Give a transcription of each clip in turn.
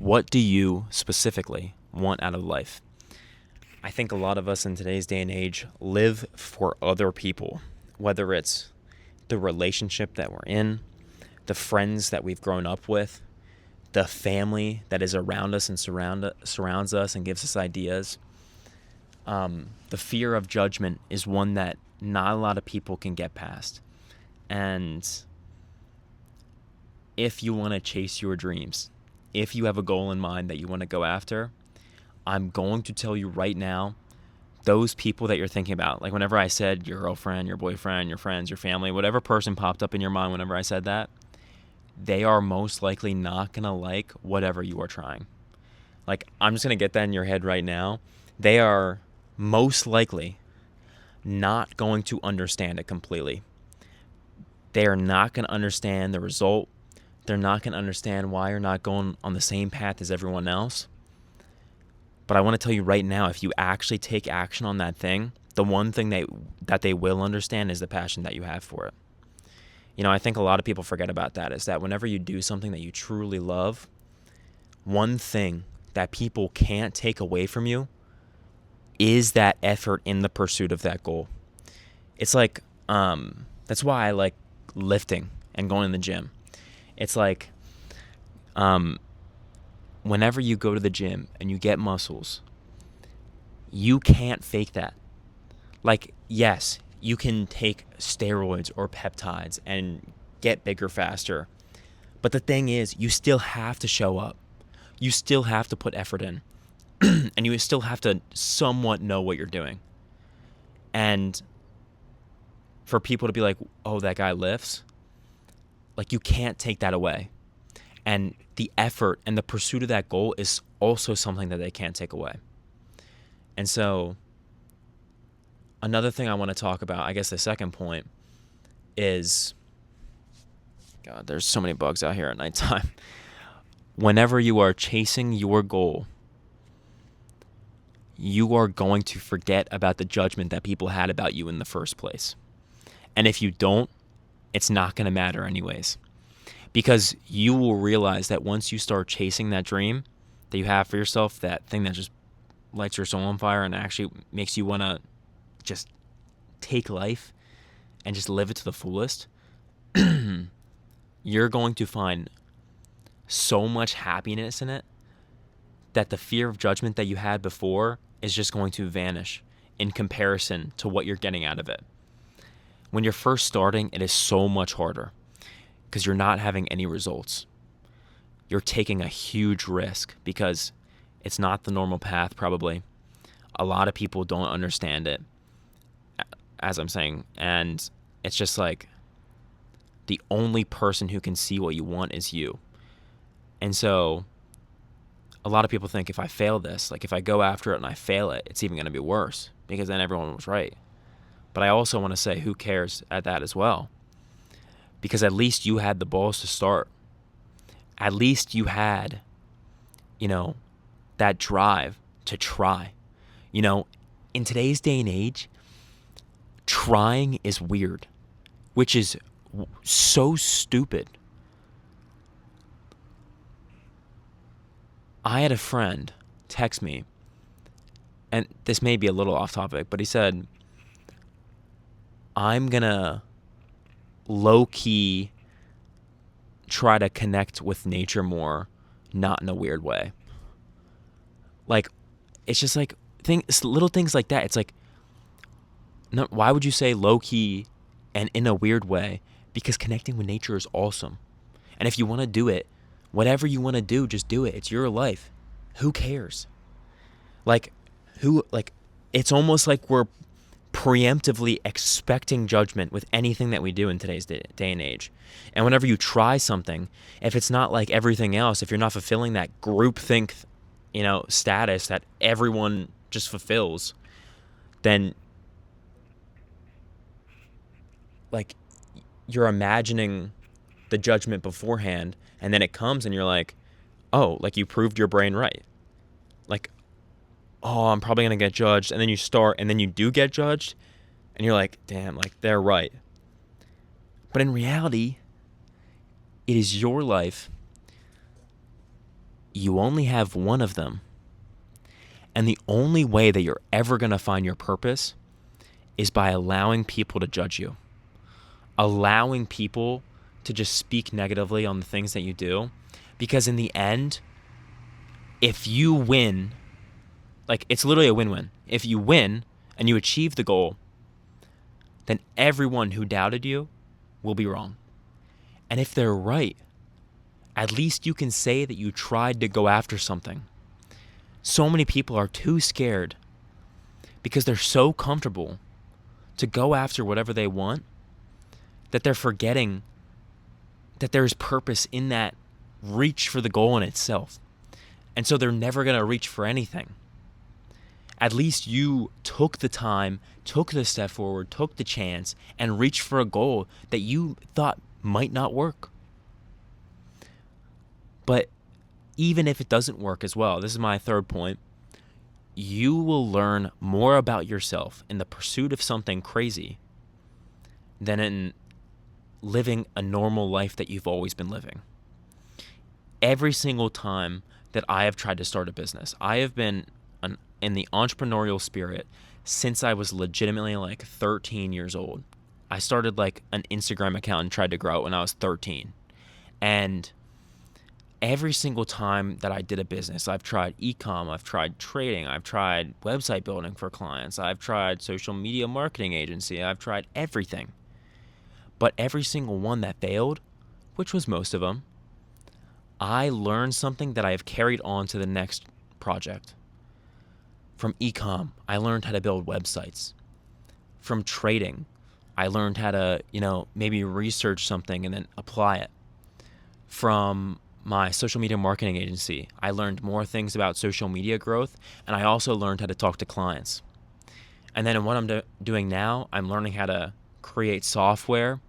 What do you specifically want out of life? I think a lot of us in today's day and age live for other people, whether it's the relationship that we're in, the friends that we've grown up with, the family that is around us and surrounds us and gives us ideas. The fear of judgment is one that not a lot of people can get past. And if you want to chase your dreams, if you have a goal in mind that you want to go after, I'm going to tell you right now, those people that you're thinking about, like whenever I said your girlfriend, your boyfriend, your friends, your family, whatever person popped up in your mind whenever I said that, they are most likely not going to like whatever you are trying. Like, I'm just going to get that in your head right now. They are most likely not going to understand it completely. They are not going to understand the result. They're not going to understand why you're not going on the same path as everyone else. But I want to tell you right now, if you actually take action on that thing, the one thing that they will understand is the passion that you have for it. You know, I think a lot of people forget about that, is that whenever you do something that you truly love, one thing that people can't take away from you is that effort in the pursuit of that goal. It's like, that's why I like lifting and going to the gym. It's like, whenever you go to the gym and you get muscles, you can't fake that. Like, yes, you can take steroids or peptides and get bigger faster. But the thing is, you still have to show up. You still have to put effort in. And you still have to somewhat know what you're doing. And for people to be like, oh, that guy lifts, like, you can't take that away. And the effort and the pursuit of that goal is also something that they can't take away. And so another thing I want to talk about, I guess the second point is, God, there's so many bugs out here at nighttime. Whenever you are chasing your goal, you are going to forget about the judgment that people had about you in the first place. And if you don't, it's not going to matter anyways. Because you will realize that once you start chasing that dream that you have for yourself, that thing that just lights your soul on fire and actually makes you want to just take life and just live it to the fullest, you're going to find so much happiness in it that the fear of judgment that you had before is just going to vanish in comparison to what you're getting out of it. When you're first starting, it is so much harder because you're not having any results. You're taking a huge risk because it's not the normal path, probably. A lot of people don't understand it, as I'm saying, and it's just like the only person who can see what you want is you. And so a lot of people think if I fail this, like if I go after it and I fail it, it's even going to be worse because then everyone was right. But I also want to say, who cares at that as well? Because at least you had the balls to start. At least you had, that drive to try. In today's day and age, trying is weird, which is so stupid. I had a friend text me, and this may be a little off topic, but he said, I'm going to low-key try to connect with nature more, not in a weird way. Like, it's just like little things like that. It's like, no, why would you say low-key and in a weird way? Because connecting with nature is awesome. And if you want to do it, whatever you want to do, just do it. It's your life. Who cares? It's almost like we're preemptively expecting judgment with anything that we do in today's day and age. And whenever you try something, if it's not like everything else, if you're not fulfilling that groupthink, status that everyone just fulfills, then like you're imagining the judgment beforehand, and then it comes and you're like, oh, like you proved your brain right. Like, oh, I'm probably going to get judged. And then you start, and then you do get judged, and you're like, damn, like they're right. But in reality, it is your life. you only have one of them. And the only way that you're ever going to find your purpose is by allowing people to judge you, allowing people to just speak negatively on the things that you do. Because in the end, if you win, like it's literally a win-win. If you win and you achieve the goal, then everyone who doubted you will be wrong. And if they're right, at least you can say that you tried to go after something. So many people are too scared because they're so comfortable to go after whatever they want that they're forgetting that there's purpose in that reach for the goal in itself. And so they're never going to reach for anything. At least you took the time, took the step forward, took the chance, and reached for a goal that you thought might not work. But even if it doesn't work as well, this is my third point, you will learn more about yourself in the pursuit of something crazy than in living a normal life that you've always been living. Every single time that I have tried to start a business, I have been in the entrepreneurial spirit since I was legitimately like 13 years old. I started like an Instagram account and tried to grow it when I was 13. And every single time that I did a business, I've tried e-com, I've tried trading, I've tried website building for clients, I've tried social media marketing agency, I've tried everything. But every single one that failed, which was most of them, I learned something that I have carried on to the next project. From e-com, I learned how to build websites. From trading, I learned how to, maybe research something and then apply it. From my social media marketing agency, I learned more things about social media growth, and I also learned how to talk to clients. And then in what I'm doing now, I'm learning how to create software,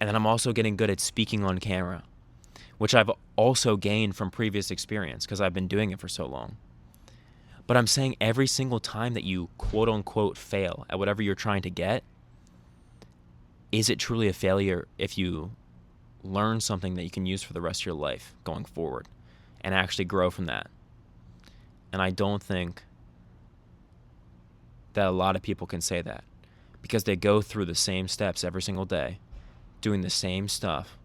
and then I'm also getting good at speaking on camera, which I've also gained from previous experience because I've been doing it for so long. But I'm saying every single time that you quote unquote fail at whatever you're trying to get, is it truly a failure if you learn something that you can use for the rest of your life going forward and actually grow from that? And I don't think that a lot of people can say that because they go through the same steps every single day, doing the same stuff,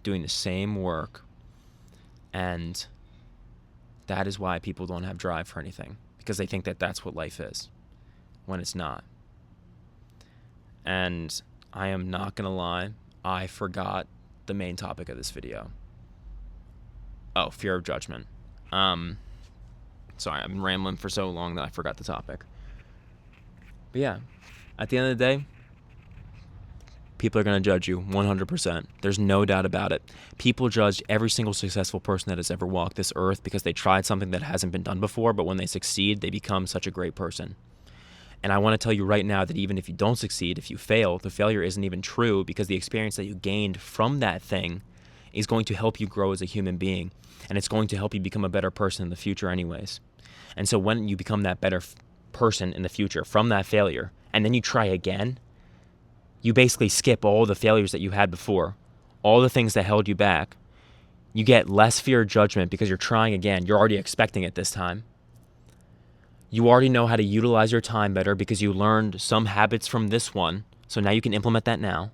doing the same work, and that is why people don't have drive for anything, because they think that that's what life is, when it's not. And I am not going to lie, I forgot the main topic of this video. Oh, fear of judgment. Sorry, I've been rambling for so long that I forgot the topic. But yeah, at the end of the day, people are going to judge you 100%. There's no doubt about it. People judge every single successful person that has ever walked this earth because they tried something that hasn't been done before, but when they succeed, they become such a great person. And I want to tell you right now that even if you don't succeed, if you fail, the failure isn't even true because the experience that you gained from that thing is going to help you grow as a human being, and it's going to help you become a better person in the future anyways. And so when you become that better person in the future from that failure, and then you try again, you basically skip all the failures that you had before, all the things that held you back. You get less fear of judgment because you're trying again. You're already expecting it this time. You already know how to utilize your time better because you learned some habits from this one. So now you can implement that now.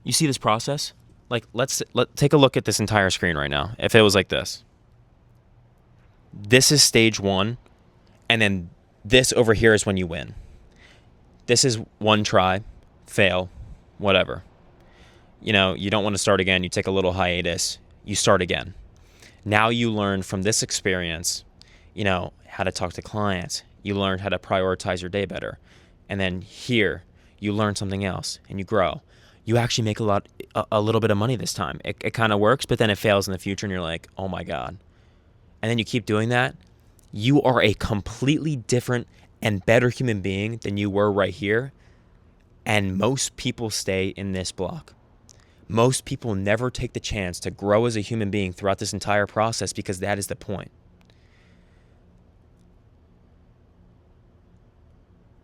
You see this process? Like, let's take a look at this entire screen right now. If it was like this. This is stage one, and then this over here is when you win. This is one try, fail, whatever. You don't want to start again. You take a little hiatus. You start again. Now you learn from this experience, how to talk to clients. You learn how to prioritize your day better. And then here, you learn something else and you grow. You actually make a little bit of money this time. It kind of works, but then it fails in the future and you're like, oh my God. And then you keep doing that. You are a completely different and better human being than you were right here. And most people stay in this block. Most people never take the chance to grow as a human being throughout this entire process because that is the point.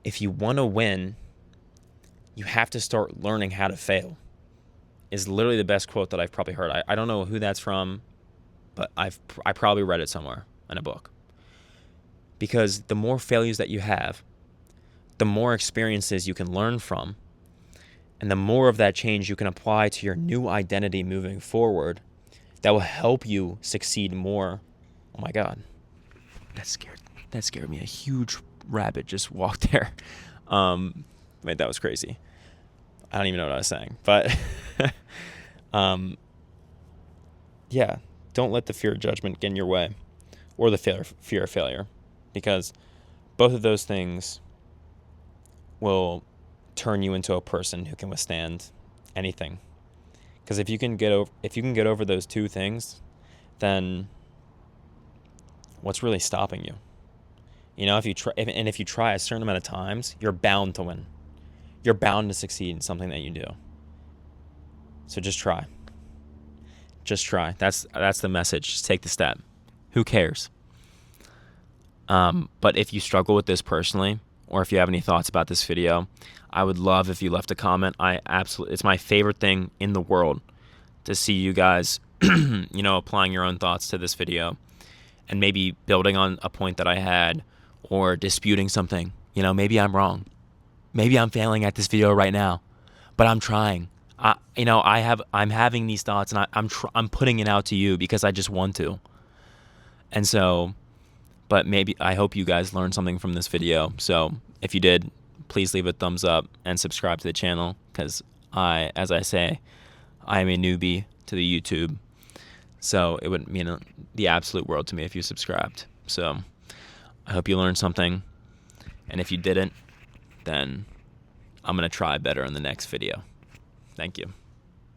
If you want to win, you have to start learning how to fail. Is literally the best quote that I've probably heard. I don't know who that's from. but I probably read it somewhere in a book. Because the more failures that you have, the more experiences you can learn from, and the more of that change you can apply to your new identity moving forward, that will help you succeed more. Oh my God, that scared me. A huge rabbit just walked there. Wait, that was crazy. I don't even know what I was saying, but yeah, don't let the fear of judgment get in your way, or the fear of failure, because both of those things will turn you into a person who can withstand anything. Because if you can get over those two things, then what's really stopping you? You know, if you try a certain amount of times, you're bound to win. You're bound to succeed in something that you do. So just try. Just try. That's the message. Just take the step. Who cares? But if you struggle with this personally, or if you have any thoughts about this video, I would love if you left a comment. It's my favorite thing in the world to see you guys, applying your own thoughts to this video, and maybe building on a point that I had, or disputing something. Maybe I'm wrong. Maybe I'm failing at this video right now, but I'm trying. I'm having these thoughts, and I'm putting it out to you because I just want to. And so, but maybe I hope you guys learned something from this video. So if you did, please leave a thumbs up and subscribe to the channel, because as I say, I am a newbie to the YouTube. So it would mean the absolute world to me if you subscribed. So I hope you learned something. And if you didn't, then I'm going to try better in the next video. Thank you.